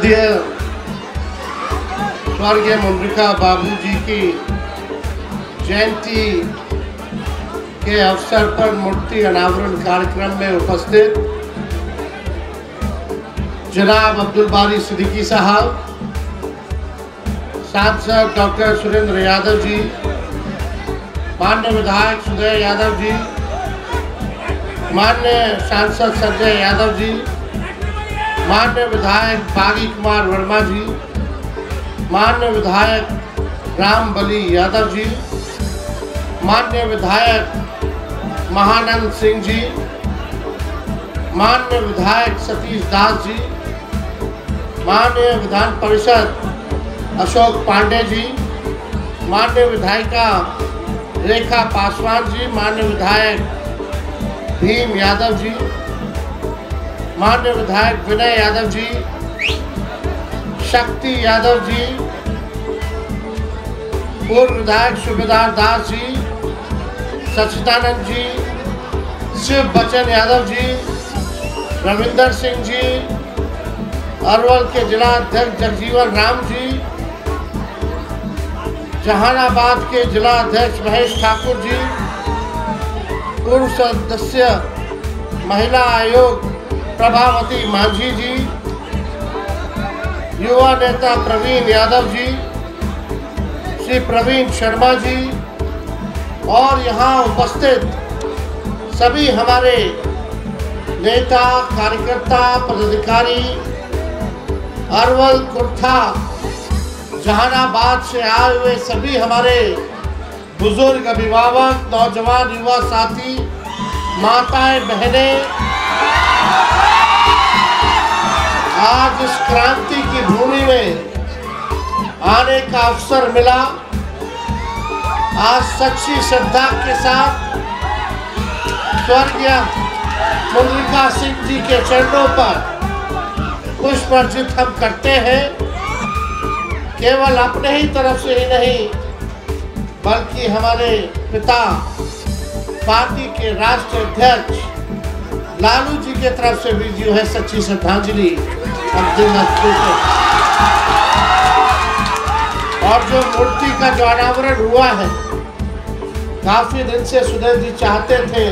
पूज्य स्वर्गीय मुद्रिका बाबू जी की जयंती के अवसर पर मूर्ति अनावरण कार्यक्रम में उपस्थित जनाब अब्दुल बारी सिद्दीकी साहब, सांसद डॉक्टर सुरेंद्र यादव जी, माननीय विधायक सुदय यादव जी, माननीय सांसद संजय यादव जी, माननीय विधायक बागी कुमार वर्मा जी, माननीय विधायक रामबली यादव जी, माननीय विधायक महानंद सिंह जी, माननीय विधायक सतीश दास जी, माननीय विधान परिषद अशोक पांडे जी, माननीय विधायिका रेखा पासवान जी, माननीय विधायक भीम यादव जी, माननीय विधायक विनय यादव जी, शक्ति यादव जी, पूर्व विधायक सुबेदार दास जी, सचिदानंद जी, शिव बच्चन यादव जी, रविंदर सिंह जी, अरवल के जिला अध्यक्ष जगजीवन राम जी, जहानाबाद के जिला अध्यक्ष महेश ठाकुर जी, पूर्व सदस्य महिला आयोग प्रभावती मांझी जी, युवा नेता प्रवीण यादव जी, श्री प्रवीण शर्मा जी और यहाँ उपस्थित सभी हमारे नेता, कार्यकर्ता, पदाधिकारी, अरवल, कुर्था, जहानाबाद से आए हुए सभी हमारे बुजुर्ग, अभिभावक, नौजवान, युवा साथी, माताएं, बहनें, आज इस क्रांति की भूमि में आने का अवसर मिला। आज सच्ची श्रद्धा के साथ स्वर्गीय मुद्रिका सिंह जी के चरणों पर पुष्प अर्पित हम करते हैं। केवल अपने ही तरफ से ही नहीं बल्कि हमारे पिता पार्टी के राष्ट्रीय अध्यक्ष लालू जी के तरफ से भी जो है सच्ची श्रद्धांजलि हम देते हैं। और जो मूर्ति का जो अनावरण हुआ है, काफी दिन से सुधीर जी चाहते थे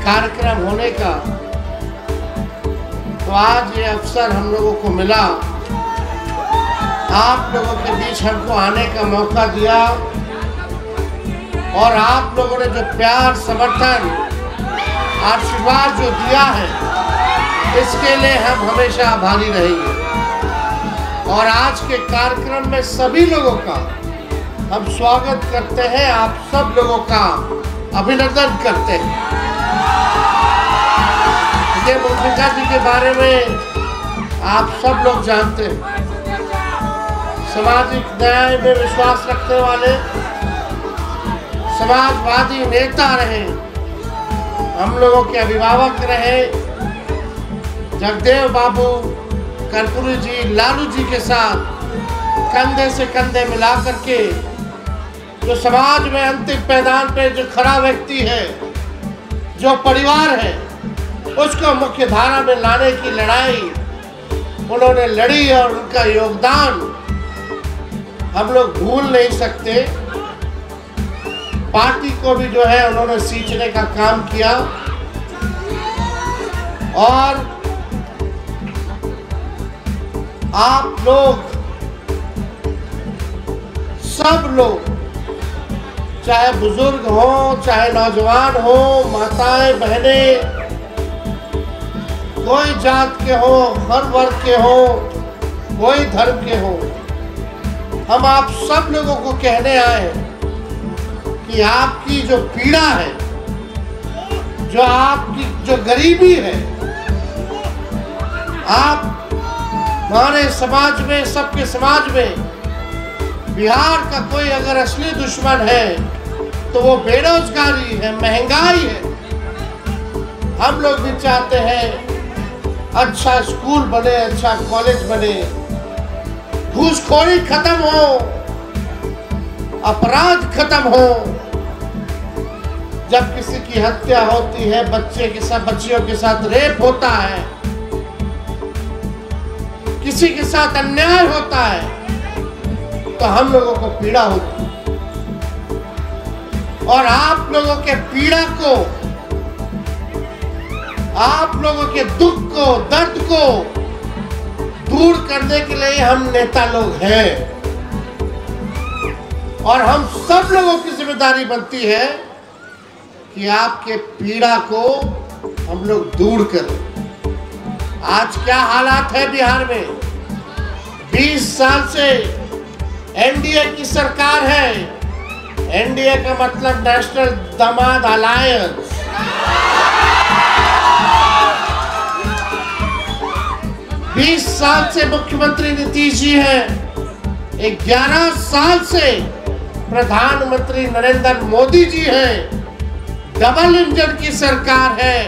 कार्यक्रम होने का, तो आज ये अवसर हम लोगों को मिला। आप लोगों के बीच हमको आने का मौका दिया और आप लोगों ने जो प्यार, समर्थन, आशीर्वाद जो दिया है, इसके लिए हम हमेशा आभारी रहेंगे। और आज के कार्यक्रम में सभी लोगों का हम स्वागत करते हैं, आप सब लोगों का अभिनंदन करते हैं। ये मुद्रिका जी के बारे में आप सब लोग जानते हैं, सामाजिक न्याय में विश्वास रखने वाले समाजवादी नेता रहे, हम लोगों के अभिभावक रहे। जगदेव बाबू कर्पूरी जी, लालू जी के साथ कंधे से कंधे मिला करके जो समाज में अंतिम पैदान पे जो खड़ा व्यक्ति है, जो परिवार है, उसको मुख्य धारा में लाने की लड़ाई उन्होंने लड़ी और उनका योगदान हम लोग भूल नहीं सकते। पार्टी को भी जो है उन्होंने सींचने का काम किया और आप लोग सब लोग, चाहे बुजुर्ग हो, चाहे नौजवान हो, माताएं, बहनें, कोई जात के हो, हर वर्ग के हो, कोई धर्म के हो, हम आप सब लोगों को कहने आए कि आपकी जो पीड़ा है, जो आपकी जो गरीबी है, आप हमारे समाज में, सबके समाज में बिहार का कोई अगर असली दुश्मन है तो वो बेरोजगारी है, महंगाई है। हम लोग भी चाहते हैं अच्छा स्कूल बने, अच्छा कॉलेज बने, घूसखोरी खत्म हो, अपराध खत्म हो। जब किसी की हत्या होती है, बच्चियों के साथ रेप होता है, किसी के साथ अन्याय होता है तो हम लोगों को पीड़ा होती है, और आप लोगों के पीड़ा को, आप लोगों के दुख को, दर्द को दूर करने के लिए हम नेता लोग हैं, और हम सब लोगों की जिम्मेदारी बनती है कि आपके पीड़ा को हम लोग दूर करें। आज क्या हालात है बिहार में? 20 साल से एनडीए की सरकार है। एनडीए का मतलब नेशनल दामाद अलायंस। बीस साल से मुख्यमंत्री नीतीश जी हैं। 11 साल से प्रधानमंत्री नरेंद्र मोदी जी हैं। डबल इंजन की सरकार है,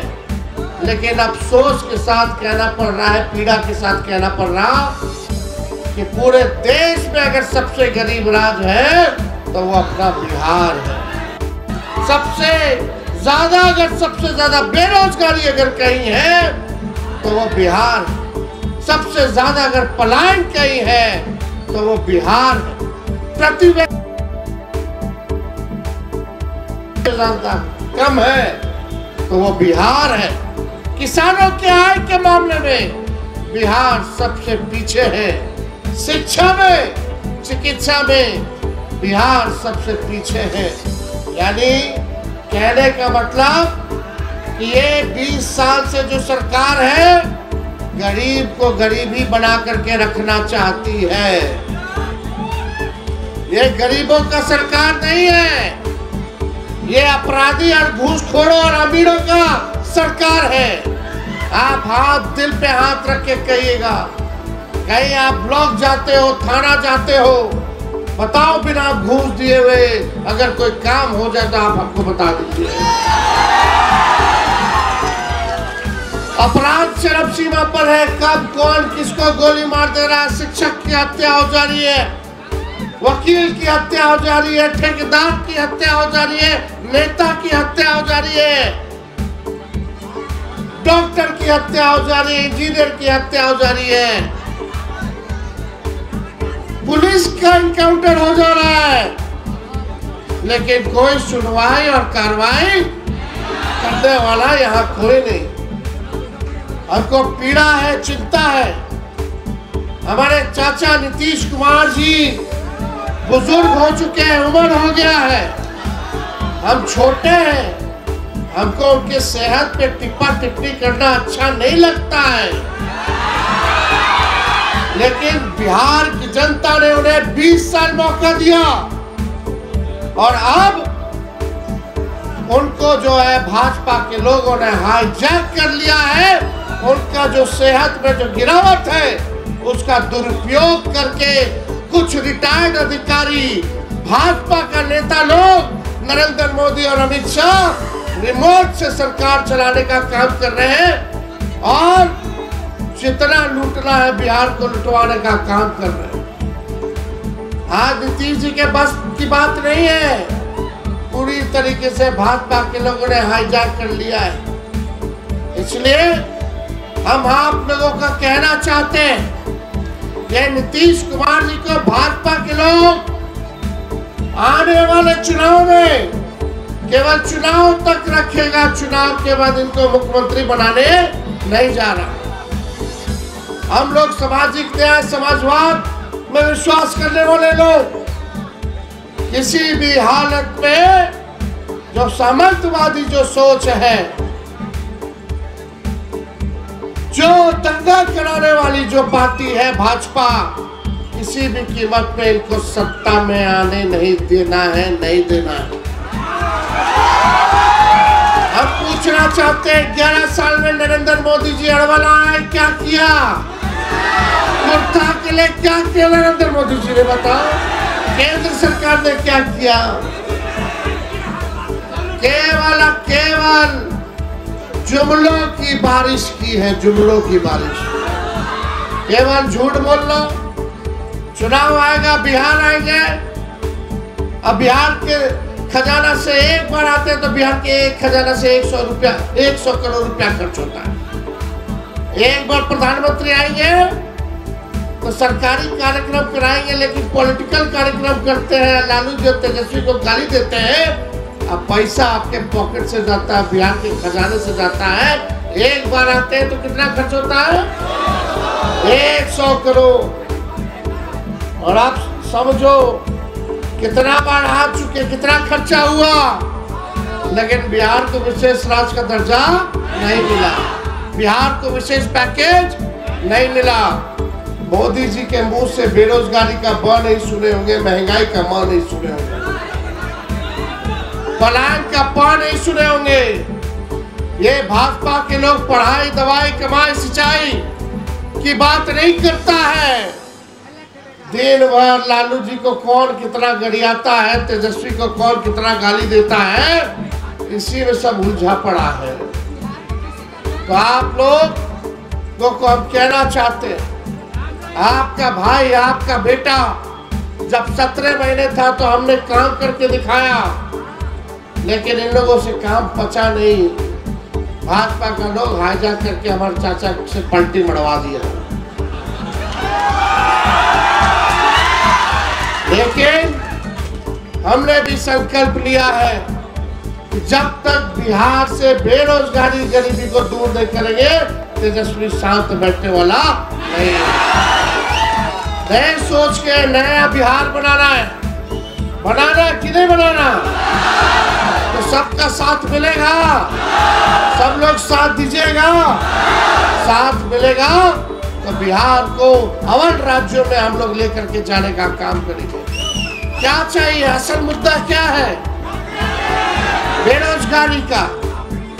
लेकिन अफसोस के साथ कहना पड़ रहा है, पीड़ा के साथ कहना पड़ रहा कि पूरे देश में अगर सबसे गरीब राज्य है तो वो अपना बिहार है। सबसे ज्यादा बेरोजगारी अगर कहीं है तो वो बिहार है। सबसे ज्यादा अगर पलायन कहीं है तो वो बिहार है। प्रति व्यक्ति कम है तो वो बिहार है। किसानों के आय के मामले में बिहार सबसे पीछे है। शिक्षा में, चिकित्सा में बिहार सबसे पीछे है। यानी कहने का मतलब कि ये 20 साल से जो सरकार है गरीब को गरीबी बना करके रखना चाहती है। ये गरीबों का सरकार नहीं है, ये अपराधी और घूसखोरों और अमीरों का सरकार है। आप हाथ दिल पे हाथ रख के कहिएगा, कहीं आप ब्लॉक जाते हो, थाना जाते हो, बताओ बिना घूस दिए हुए अगर कोई काम हो जाए तो आप हमको बता दीजिए। अपराध चरम सीमा पर है। कब कौन किसको गोली मार दे रहा है। शिक्षक की हत्या हो जा रही है, वकील की हत्या हो जा रही है, ठेकेदार की हत्या हो जा रही है, नेता की हत्या हो जा रही है, डॉक्टर की हत्या हो जा रही है, इंजीनियर की हत्या हो जा रही है, पुलिस का एनकाउंटर हो जा रहा है, लेकिन कोई सुनवाई और कार्रवाई करने वाला यहाँ कोई नहीं। हमको पीड़ा है, चिंता है। हमारे चाचा नीतीश कुमार जी बुजुर्ग हो चुके हैं, उम्र हो गया है, हम छोटे हैं, हमको उनके सेहत पे टिप्पा टिप्पणी करना अच्छा नहीं लगता है, लेकिन बिहार की जनता ने उन्हें 20 साल मौका दिया और अब उनको जो है भाजपा के लोगों ने हाईजैक कर लिया है। उनका जो सेहत में जो गिरावट है उसका दुरुपयोग करके कुछ रिटायर्ड अधिकारी, भाजपा का नेता लोग, नरेंद्र मोदी और अमित शाह रिमोट से सरकार चलाने का काम कर रहे हैं और जितना लूटना है बिहार को लुटवाने का काम कर रहे हैं। आज नीतीश जी के बस की बात नहीं है, पूरी तरीके से भाजपा के लोगों ने हाईजैक कर लिया है। इसलिए हम आप लोगों का कहना चाहते हैं कि नीतीश कुमार जी को भाजपा के लोग आने वाले चुनाव में केवल चुनाव तक रखेगा, चुनाव के बाद इनको मुख्यमंत्री बनाने नहीं जा रहा। हम लोग सामाजिक न्याय, समाजवाद में विश्वास करने वाले लोग किसी भी हालत में जो सामंतवादी जो सोच है, जो दंगा कराने वाली जो पार्टी है भाजपा, किसी भी कीमत पे इनको सत्ता में आने नहीं देना है, नहीं देना है। हम पूछना चाहते हैं 11 साल में नरेंद्र मोदी जी अड़वल आए, क्या किया? मुर्दा के लिए क्या किया नरेंद्र मोदी जी ने, बताओ। केंद्र सरकार ने क्या किया? केवल जुमलों की बारिश की है, जुमलों की बारिश। केवल झूठ बोल लो। चुनाव आएगा, बिहार आएंगे, अब बिहार के खजाना से एक बार आते हैं तो बिहार के एक खजाना से 100 करोड़ रुपया खर्च होता है। एक बार प्रधानमंत्री आएंगे तो सरकारी कार्यक्रम कराएंगे, लेकिन पॉलिटिकल कार्यक्रम करते हैं। लालू जी और तेजस्वी को गाली देते हैं। अब पैसा आपके पॉकेट से जाता है, बिहार के खजाने से जाता है। एक बार आते हैं तो कितना खर्च होता है? 100 करोड़। और आप समझो कितना बार आ चुके, कितना खर्चा हुआ, लेकिन बिहार को विशेष राज्य का दर्जा नहीं मिला, बिहार को विशेष पैकेज नहीं मिला। मोदी जी के मुंह से बेरोजगारी का ब नहीं सुने होंगे, महंगाई का म नहीं सुने होंगे, पलायन का प नहीं सुने होंगे। ये भाजपा के लोग पढ़ाई, दवाई, कमाई, सिंचाई की बात नहीं करता है। दिन भर लालू जी को कौन कितना गरियाता है, तेजस्वी को कौन कितना गाली देता है, इसी में सब उलझा पड़ा है। तो आप लोग को हम कहना चाहते हैं, आपका भाई, आपका बेटा जब 17 महीने था तो हमने काम करके दिखाया, लेकिन इन लोगों से काम पचा नहीं। भाजपा का लोग हाईजैक करके हमारे चाचा से पलटी मरवा दिया। लेकिन हमने भी संकल्प लिया है कि जब तक बिहार से बेरोजगारी, गरीबी को दूर नहीं करेंगे, तेजस्वी शांत बैठने वाला नहीं। नए सोच के नया बिहार बनाना है, बनाना कि नहीं बनाना? तो सबका साथ मिलेगा, सब लोग साथ दीजिएगा। साथ मिलेगा तो बिहार को अवन राज्यों में हम लोग लेकर के जाने का काम करेंगे। क्या चाहिए? असल मुद्दा क्या है? बेरोजगारी का।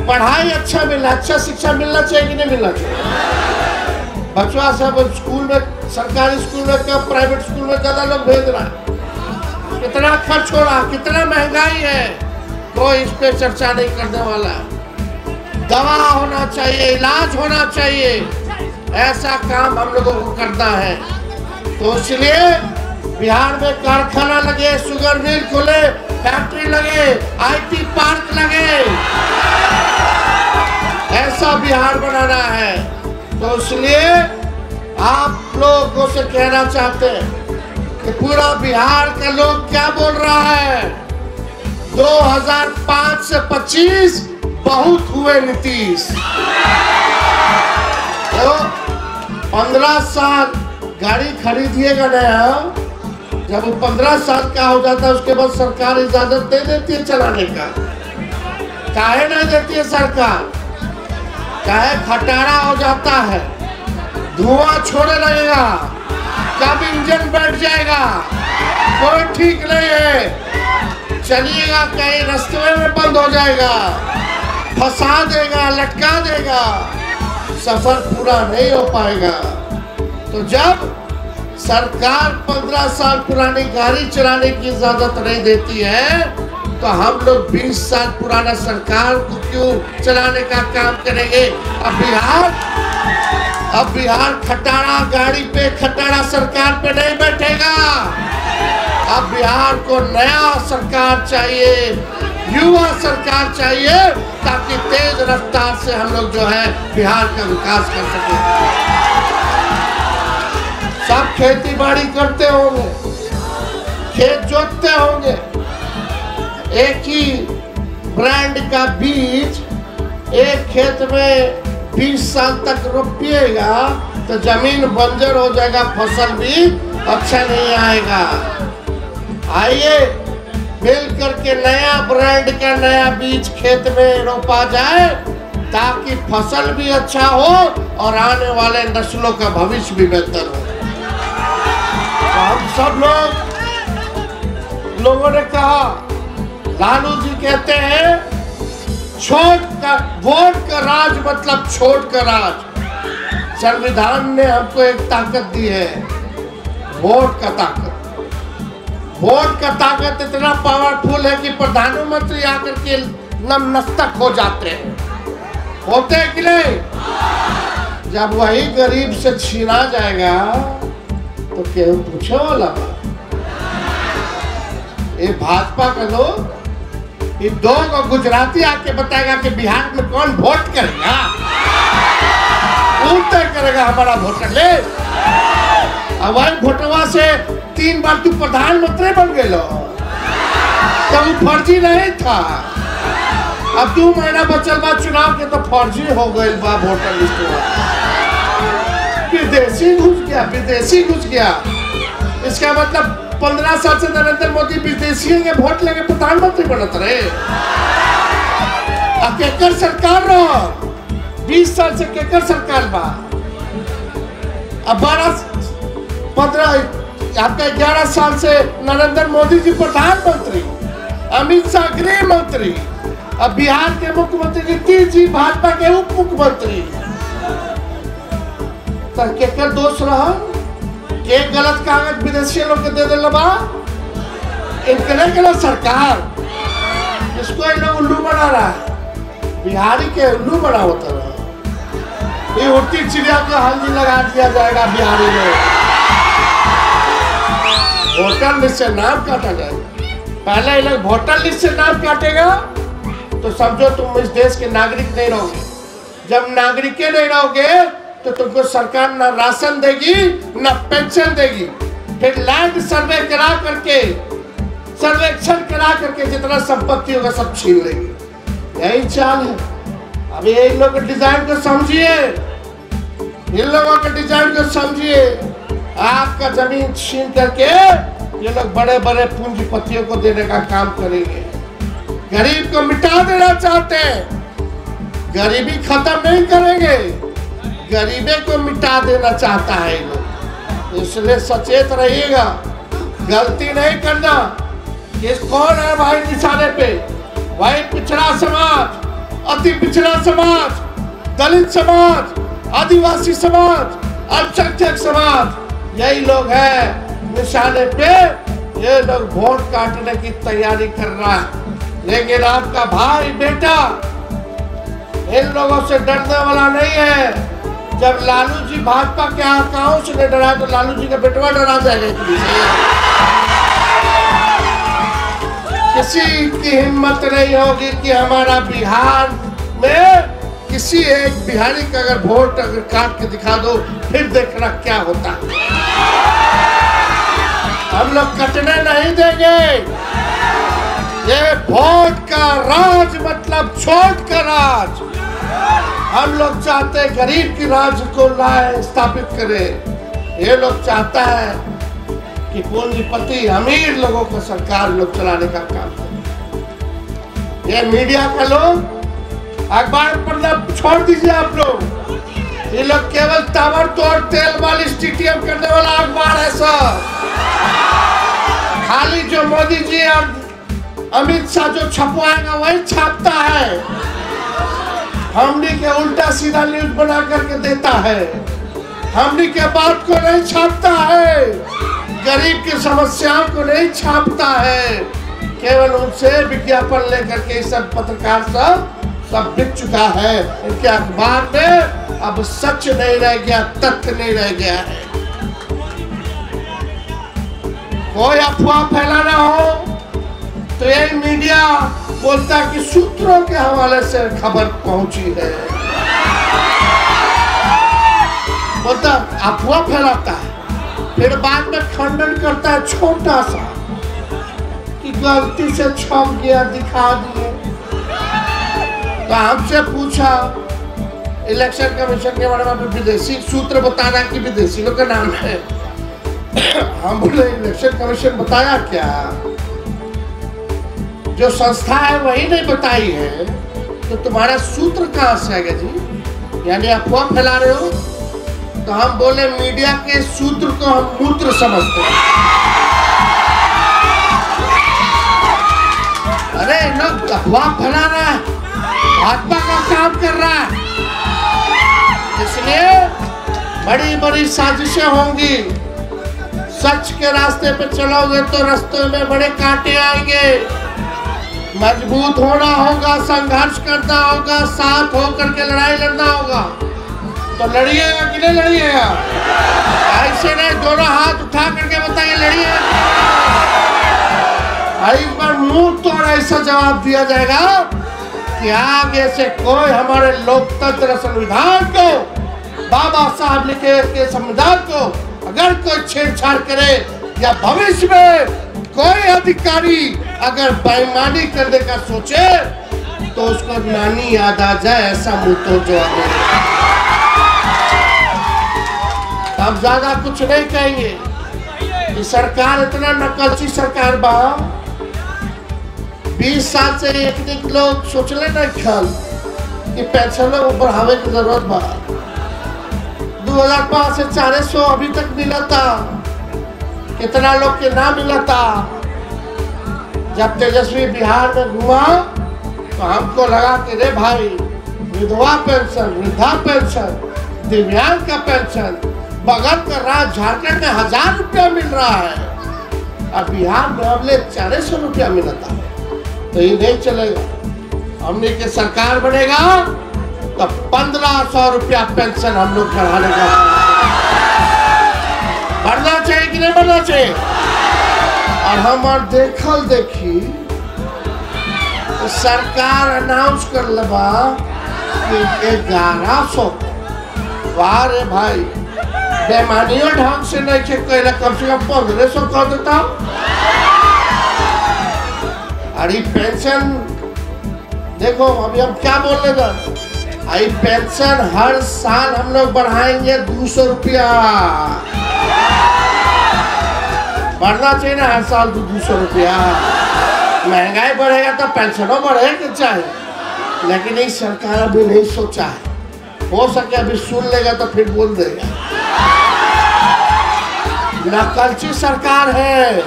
पढ़ाई अच्छा मिलना, अच्छा शिक्षा मिलना चाहिए कि नहीं मिलना चाहिए? बच्चा सब स्कूल में, सरकारी स्कूल में कम, प्राइवेट स्कूल में ज्यादा लोग भेज रहा है। कितना खर्च हो रहा, कितना महंगाई है, कोई इस पे चर्चा नहीं करने वाला। दवा होना चाहिए, इलाज होना चाहिए, ऐसा काम हम लोगों को करना है। तो इसलिए बिहार में कारखाना लगे, शुगर मिल खुले, फैक्ट्री लगे, IT पार्क लगे, ऐसा बिहार बनाना है। तो इसलिए आप लोगों से कहना चाहते हैं कि पूरा बिहार का लोग क्या बोल रहा है? 2005 से 25 बहुत हुए नीतीश। तो 15 साल गाड़ी खरीदिएगा नया, जब वो 15 साल का हो जाता है उसके बाद सरकार इजाजत दे देती है चलाने का। काहे नहीं देती है सरकार? काहे? खटारा हो जाता है, धुआं छोड़ने लगेगा, कब इंजन बैठ जाएगा कोई ठीक नहीं है, चलिएगा कहीं रास्ते में बंद हो जाएगा, फंसा देगा, लटका देगा, सफर पूरा नहीं हो पाएगा। तो जब सरकार 15 साल पुरानी गाड़ी चलाने की इजाजत नहीं देती है, तो हम लोग 20 साल पुराना सरकार को क्यों चलाने का काम करेंगे? अब बिहार खटारा गाड़ी पे, खटारा सरकार पे नहीं बैठेगा। अब बिहार को नया सरकार चाहिए, युवा सरकार चाहिए, ताकि तेज रफ्तार से हम लोग जो है बिहार का विकास कर सके। सब खेती बाड़ी करते होंगे, खेत जोतते होंगे, एक ही ब्रांड का बीज एक खेत में 20 साल तक रोपिएगा तो जमीन बंजर हो जाएगा, फसल भी अच्छा नहीं आएगा। आइए मिल करके नया ब्रांड का नया बीज खेत में रोपा जाए, ताकि फसल भी अच्छा हो और आने वाले नस्लों का भविष्य भी बेहतर हो। तो हम सब लोगों ने कहा, लालू जी कहते हैं छोट का वोट का राज मतलब छोट का राज। संविधान ने हमको एक ताकत दी है, वोट का ताकत। वोट का ताकत इतना पावरफुल है कि प्रधानमंत्री आकर के नतमस्तक हो जाते हैं, होते हैं कि नहीं? जब वही गरीब से छीना जाएगा तो केहू पूछे वाला बात। ये भाजपा का लोग, ये दो गुजराती आके बताएगा कि बिहार में कौन वोट करेगा, कौन तय करेगा हमारा वोटर लिस्ट? अब वही भोटवा से 3 बार तू प्रधानमंत्री बन गए, तब वो फर्जी नहीं था। अब 2 महीना बचल बा चुनाव के तो फर्जी हो गए बा वोटर लिस्ट में। विदेशी घुस गया। इसका मतलब 15 साल से नरेंद्र मोदी विदेशियों के वोट लेके प्रधानमंत्री बनत रहे। केकर सरकार रहो 20 साल से केकर सरकार बा। अब 11 साल से नरेंद्र मोदी जी प्रधानमंत्री, अमित शाह गृह मंत्री, अब बिहार के मुख्यमंत्री नीतीश जी भाजपा के उप मुख्यमंत्री। तो केकर दोष रहा के गलत कागज विदेशी लोग के दे दिला बा। इनके गलत सरकार इसको इन लोग उल्लू बना रहा है, बिहारी के उल्लू बना होता रहा। ये उड़ती चिड़िया को हल्दी लगा दिया जाएगा बिहारी में, वोटर लिस्ट से नाम काटा जाएगा। पहले ये लोग वोटर लिस्ट से नाम काटेगा तो समझो तुम इस देश के नागरिक नहीं रहोगे। जब नागरिक नहीं रहोगे तो तुमको सरकार ना राशन देगी ना पेंशन देगी। फिर लैंड सर्वे करा करके, सर्वेक्षण करा करके जितना संपत्ति होगा सब छीन लेगी। यही चाल है। अभी इन लोगों के डिजाइन को समझिए, इन लोगों के डिजाइन को समझिए। आपका जमीन छीन करके ये लोग बड़े बड़े पूंजीपतियों को देने का काम करेंगे। गरीब को मिटा देना चाहते हैं, गरीबी खत्म नहीं करेंगे, गरीबी को मिटा देना चाहता है ये लोग। इसलिए सचेत रहिएगा, गलती नहीं करना। ये कौन है भाई निशाने पे? भाई पिछड़ा समाज, अति पिछड़ा समाज, दलित समाज, आदिवासी समाज, अल्पसंख्यक समाज, यही लोग हैं निशाने पे। ये लोग वोट काटने की तैयारी कर रहा है। लेकिन आपका भाई बेटा इन लोगों से डरने वाला नहीं है। जब लालू जी भाजपा के आकाओं से नहीं डरा तो लालू जी का बेटवा डरा जाएगा। किसी की हिम्मत नहीं होगी कि हमारा बिहार में किसी एक बिहारी का अगर वोट अगर काट के दिखा दो फिर देखना क्या होता है। हम लोग कटने नहीं देंगे। ये वोट का राज मतलब छोट का राज। हम लोग चाहते हैं गरीब की राज को लाए स्थापित करें। ये लोग चाहता है कि पूंजीपति अमीर लोगों को सरकार लोग चलाने का काम करे। ये मीडिया का लोग अखबार पढ़ना छोड़ दीजिए आप लोग। ये लोग केवल ताबड़तोड़ तेल वाली स्टेडियम करने वाला अखबार है सर। खाली जो मोदी जी और अमित शाह जो छपवाएगा वही छापता है। हमने के उल्टा सीधा न्यूज बना करके देता है। हमने के बात को नहीं छापता है, गरीब की समस्याओं को नहीं छापता है। केवल उनसे विज्ञापन लेकर के सब पत्रकार सब बिक चुका है। इनके अखबार में अब सच नहीं रह गया, तथ्य नहीं रह गया है। कोई अफवाह फैलाना हो तो यही मीडिया बोलता है कि सूत्रों के हवाले से खबर पहुंची है। बोलता अफवाह फैलाता है, फिर बाद में खंडन करता है छोटा सा कि गलती से छप गया, दिखा दिए। तो हमसे पूछा इलेक्शन कमीशन के बारे में, विदेशी सूत्र बताना कि विदेशियों का नाम है। हम बोले इलेक्शन कमीशन बताया क्या? जो संस्था है वही नहीं बताई है तो तुम्हारा सूत्र कहाँ से आएगा जी? यानी अफवाह फैला रहे हो। तो हम बोले मीडिया के सूत्र को हम मूत्र समझते हैं। अरे लोग अफवाह फैला रहा है, भाजपा का काम कर रहा है, इसलिए बड़ी बड़ी साजिशें होंगी। सच के रास्ते पे चलोगे तो रास्ते में बड़े कांटे आएंगे। मजबूत होना होगा, संघर्ष करना होगा, साथ होकर के लड़ाई लड़ना होगा। तो लड़िएगा कि नहीं लड़िएगा? ऐसे नहीं दोनों हाथ उठा करके बताइए लड़िएगा। एक बार मुंह तोड़ ऐसा जवाब दिया जाएगा कि आगे से कोई हमारे लोकतंत्र संविधान को, बाबा साहब लिखे के संविधान को अगर कोई छेड़छाड़ करे या भविष्य में कोई अधिकारी अगर बेईमानी करने का सोचे तो उसको नानी याद आ जाए, ऐसा मुंह तो जो हम ज्यादा कुछ नहीं कहेंगे। ये सरकार इतना नकलची सरकार बा, 20 साल से एक लोग सोचले न खल कि पेंशन बढ़ावे की जरूरत बा। 2005 से 400 अभी तक मिला था, कितना लोग के ना मिला था। जब तेजस्वी बिहार में घुमा तो हमको लगा कि रे भाई, विधवा पेंशन, वृद्धा पेंशन, दिव्यांग का पेंशन, बगल का राज्य झारखंड में 1000 रुपया मिल रहा है और बिहार में अगले 400 रुपया मिला था। तो ये नहीं चलेगा। हमने के सरकार बनेगा तो 1500 रुपया पेंशन हम लोग बढ़ाने का। बढ़ना चाहिए कि नहीं बढ़ना चाहिए? और हमार देखल देखी तो सरकार अनाउंस कर लबा कि 1100। वाह रे भाई, बेमानियों ढंग से नहीं चेक कर, कम से कम 1500 कर देता। अरे पेंशन देखो, अभी हम क्या बोल रहे थे, आई पेंशन हर साल हम लोग बढ़ाएंगे 200 रुपया। बढ़ना चाहिए ना हर साल 200 रुपया। महंगाई बढ़ेगा तो पेंशनों बढ़ेगा चाहिए, लेकिन इस सरकार अभी नहीं सोचा है। हो सके अभी सुन लेगा तो फिर बोल देगा। नकलची सरकार है।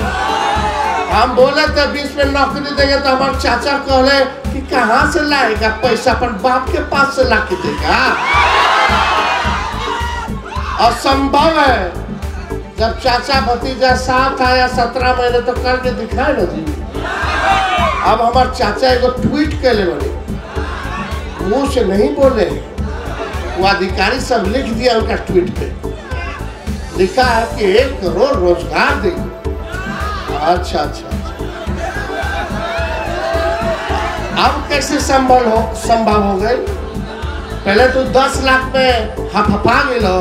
हम बोले थे 20 में नौकरी देंगे तो हमारे चाचा कहले कि कहाँ से लाएगा पैसा, अपन बाप के पास से ला के देगा। असंभव है। जब चाचा भतीजा साथ आया 17 महीने तो करके दिखाए ना जी। अब हमारे चाचा एगो ट्वीट कर ले बने, मुंह से नहीं बोले, वो अधिकारी सब लिख दिया उनका ट्वीट पे। लिखा है कि 1 करोड़ रोजगार देंगे। अच्छा अच्छा, अब कैसे संभव हो गई? पहले तो 10 लाख में हफा गेलो,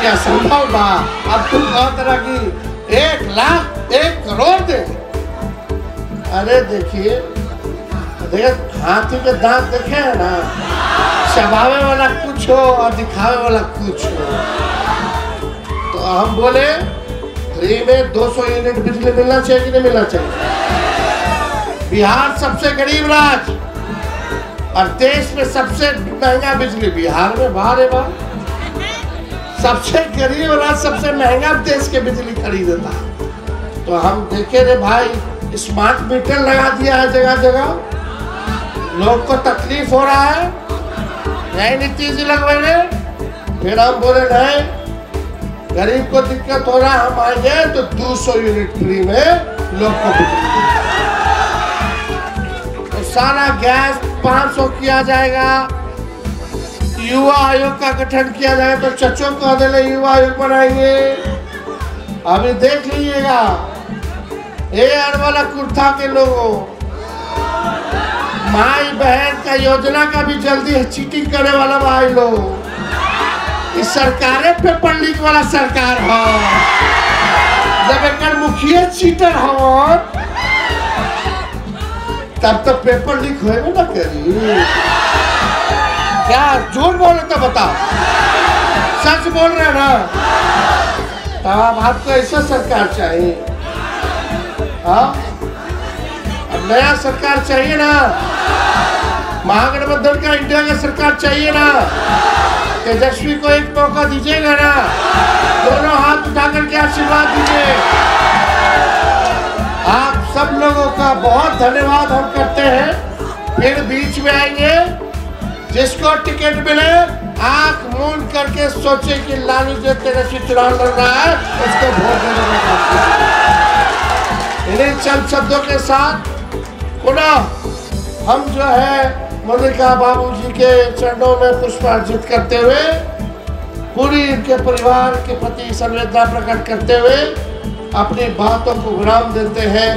क्या संभव बा? अब तुम कहत रहा कि 1 लाख 1 करोड़ दे। अरे देखिए, हाथी के दांत देखे है ना, चबावे वाला कुछ हो और दिखावे वाला कुछ हो। तो हम बोले फ्री में 200 यूनिट बिजली मिलना चाहिए कि नहीं मिलना चाहिए? बिहार सबसे गरीब राज्य और देश में सबसे महंगा बिजली बिहार में। बाहर है बाहर, सबसे गरीब राज्य सबसे महंगा देश के बिजली खरीदता। तो हम देखे रे भाई, स्मार्ट मीटर लगा दिया है जगह जगह, लोग को तकलीफ हो रहा है, नई नीति लगवाए रहे। फिर हम बोले नहीं, गरीब को दिक्कत हो रहा है, हम आएंगे तो 200 यूनिट फ्री में लोग को बिजली। तो सारा गैस 500 किया जाएगा। युवा आयोग का गठन किया जाएगा, तो चचों को दे युवा आयोग बनाएंगे। अभी देख लीजिएगा, एयर वाला कुर्ता के लोगों, माई बहन का योजना का भी जल्दी चीटिंग करने वाला भाई लोग। इस सरकारे पेपर लीक वाला सरकार हो। जब एक मुखिया चीटर हो तब तो पेपर लीक होएगा ना करी। क्या झूठ बोले तो बताओ, सच बोल रहे ना? तब आपको ऐसा सरकार चाहिए। हाँ, अब नया सरकार चाहिए ना, महागठबंधन का इंडिया का सरकार चाहिए ना। तेजस्वी को एक मौका दीजिएगा ना, दोनों हाथ उठा करके आशीर्वाद दीजिए। आप सब लोगों का बहुत धन्यवाद हम करते हैं। फिर बीच में आएंगे, जिसको टिकट मिले आंख मूंद करके सोचे कि लालू जो तेजस्वी चुनाव लड़ रहा है उसको वोट देने का। इन्हीं चंद शब्दों के साथ पुनः हम जो है मल्लिका बाबू जी के चरणों में पुष्पार्जित करते हुए पूरी इनके परिवार के प्रति संवेदना प्रकट करते हुए अपनी बातों को विराम देते हैं।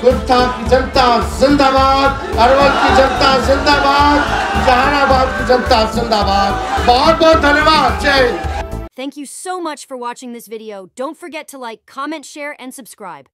कुर्था की जनता जिंदाबाद, अरवल की जनता जिंदाबाद, जहानाबाद की जनता जिंदाबाद। बहुत बहुत धन्यवाद। जय Hind. Thank you so much for watching this video. Don't forget to like, comment, share, and subscribe.